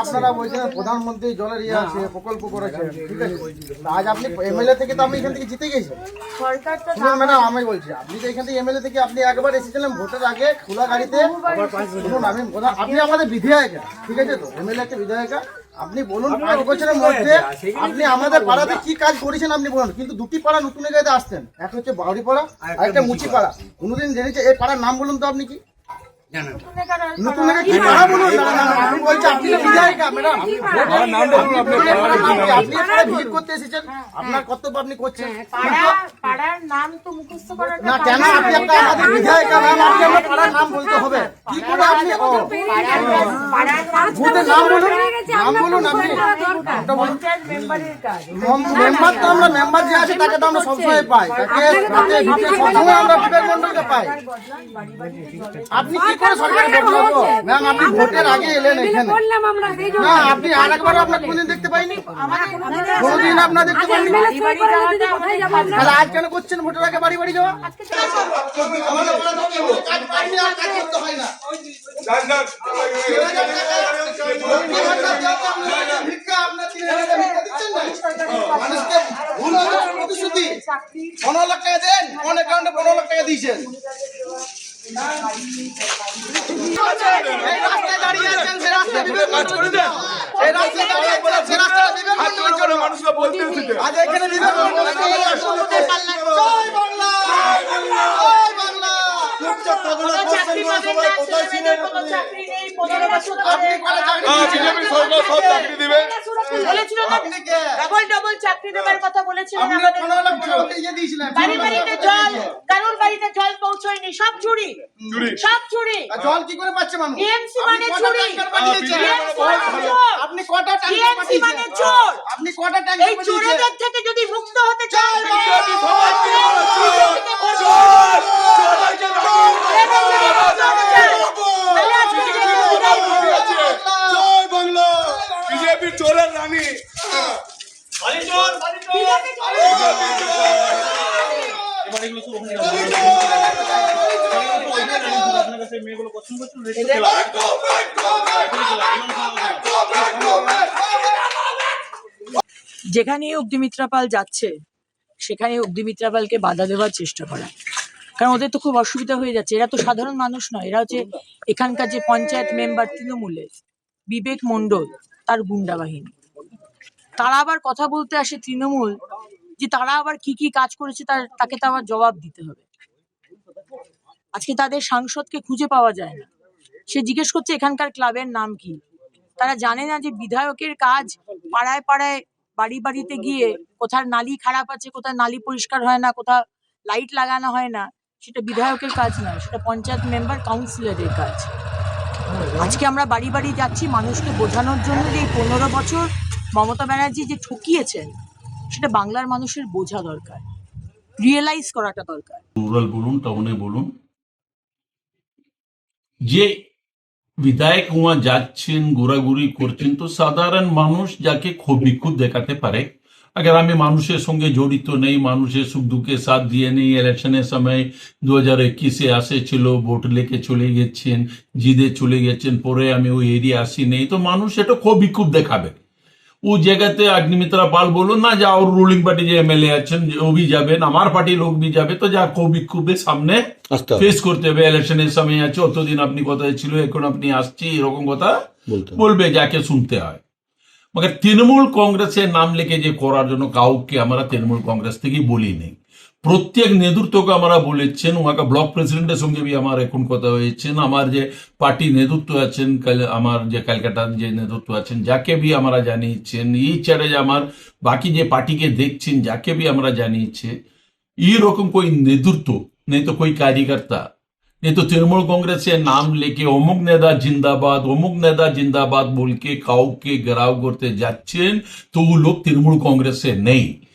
আপনারা বলছেন প্রধানমন্ত্রী জলের ইয়ে আছে প্রকল্প করেছেন, ঠিক আছে, আজ আপনি এমএলএ থেকে তো আমি এখান থেকে জিতে গেছি ম্যাডাম। আমি বলছি আপনি তো এখান থেকে এমএলএ থেকে আপনি একবার এসেছিলেন ভোটের আগে খোলা গাড়িতে। শুনুন আমি আপনি আমাদের বিধায়িকা, ঠিক আছে তো, এমএলএ একটা বিধায়িকা। আপনি বলুন 5 বছরের মধ্যে আপনি আমাদের পাড়াতে কি কাজ করেছেন আপনি বলুন। কিন্তু দুটি পাড়া নতুন গাড়িতে আসতেন, একটা হচ্ছে বাউরি পাড়া আর একটা মুচি পাড়া। কোনোদিন জেনেছে এই পাড়ার নাম বলুন তো আপনি কি নতুন কি পাড়া বলুন। আমি বলছি আপনি বিধায়িকা ম্যাডাম, আপনি এখানে ভিজিট করতে এসেছেন, আপনার কর্তব্য আপনি করছেন পাড়ার নাম তো মুখস্থ করার না কেন? আপনি একটা আমাদের বিধায়িকা ম্যাম, আপনি আমার পাড়ার নাম বলতে হবে কি করে? আপনি ভোটের নাম বলুন, নাম বলুন আপনি মেম্বার। তো আমরা মেম্বার যে আছে তাকে তো আমরা সবসময় পাই, তাকে সবসময় আমরা বিবেক মন্ডলকে পাই। আপনি কি করে সরকারি ম্যাম? আপনি ভোটের আগে এলেন এখানে না, আপনি আর একবার আপনার কোনদিন দেখতে পাইনি, কোনদিন আপনার দেখতে পাইনি, তাহলে আজ কেন করছেন ভোটের আগে বাড়ি বাড়ি যাওয়া? প্রতিশ্রুতি 15 লাখ টাকা দেন, কোন অ্যাকাউন্টে 15 লাখ টাকা দিয়েছেন? ডবল চাকরি দেবার কথা বলেছিলেন আমাদের। বাড়ি বাড়িতে জল, কারোর বাড়িতে জল পৌঁছয়নি, সব চুরি, সব চুরি। জল কি করে পাচ্ছে মানুষ? টিএমসি মানে চুরি, আপনি কটা টিএমসি মানে চোর। আপনি কটা ট্যাঙ্কি এই চোরেদের থেকে যদি মুক্ত হতে চান বিজেপি চোরের রানী যেখানে অগ্নিমিত্রা পাল যাচ্ছে সেখানে অগ্নিমিত্রা পালকে বাধা দেওয়ার চেষ্টা করা, কারণ ওদের তো খুব অসুবিধা হয়ে যাচ্ছে। এরা তো সাধারণ মানুষ নয়, এরা হচ্ছে এখানকার যে পঞ্চায়েত মেম্বার তৃণমূলের বিবেক মণ্ডল তার গুন্ডা বাহিনী। তারা আবার কথা বলতে আসে তৃণমূল যে তারা আবার কি কি কাজ করেছে তাকে তো আবার জবাব দিতে হবে। আজকে তাদের সাংসদকে খুঁজে পাওয়া যায় না, সে জিজ্ঞেস করছে এখানকার ক্লাবের নাম কি। তারা জানে না যে বিধায়কের কাজ পাড়ায় পাড়ায় বাড়ি বাড়িতে গিয়ে কোথায় নালী খারাপ আছে, কোথায় নালী পরিষ্কার হয় না, কোথাও লাইট লাগানো হয় না, সেটা বিধায়কের কাজ নয়, সেটা পঞ্চায়েত মেম্বার কাউন্সিলরের কাজ। আজকে আমরা বাড়ি বাড়ি যাচ্ছি মানুষকে বোঝানোর জন্য যে 15 বছর মমতা ব্যানার্জি যে ঠকিয়েছেন সেটা বাংলার মানুষের বোঝা দরকার, রিয়েলাইজ করাটা দরকার। রুরাল বলুন, টাউনে বলুন, যে বিধায়ক ওয়া যাচ্ছেন ঘোরাঘুরি করছেন, তো সাধারণ মানুষ যাকে বিক্ষোভ দেখাতে পারে अगर আমি মানুষের সঙ্গে জড়িত নেই, মানুষের সুখ দুঃখে সাথ দিয়ে নেই, ইলেকশনের সময় 2021-এ আসেছিল, ভোট লেকে চলে গেছেন, জিদে চলে গেছেন, পরে আমি ওই এরিয়া আসি নেই, তো মানুষ এটা খুব বিক্ষোভ দেখাবে। ও জায়গাতে অগ্নিমিত্রা পাল বলো না যা और रूलिंग पार्टी যে এমএলএ আছেন ও भी যাবেন, আমার পার্টির লোক भी যাবে, তো যা খুব বিক্ষোভের সামনে ফেস করতে হবে। ইলেকশনের সময় আছে, অতদিন আপনি কোথায় ছিল, এখন আপনি আসছি, এরকম কথা বলবে, যাকে শুনতে হয়। মगर তৃণমূল কংগ্রেসের নাম লিখে যে করার জন্য কাউকে আমরা তৃণমূল কংগ্রেস থেকে বলি নেই। প্রত্যেক নেতৃত্বকে আমরা বলেছেন, ওনাকে ব্লক প্রেসিডেন্টের সঙ্গে বি আমার এখন কথা হয়েছেন, আমার যে পার্টি নেতৃত্ব আছেন, আমার যে ক্যালকাটার যে নেতৃত্ব আছেন, যাকে বি আমরা জানিয়েছেন, এই ছাড়া যে আমার বাকি যে পার্টিকে দেখছেন, যাকে বি আমরা জানিয়েছে, এইরকম कोई নেতৃত্ব नहीं तो कोई कार्यकर्ता नहीं तो तृणमूल कांग्रेस से नाम लेके অমুক নেতা जिंदाबाद बोल के কাউকে ঘেরাও করতে যাচ্ছেন, তো ও লোক তৃণমূল কংগ্রেসে নেই।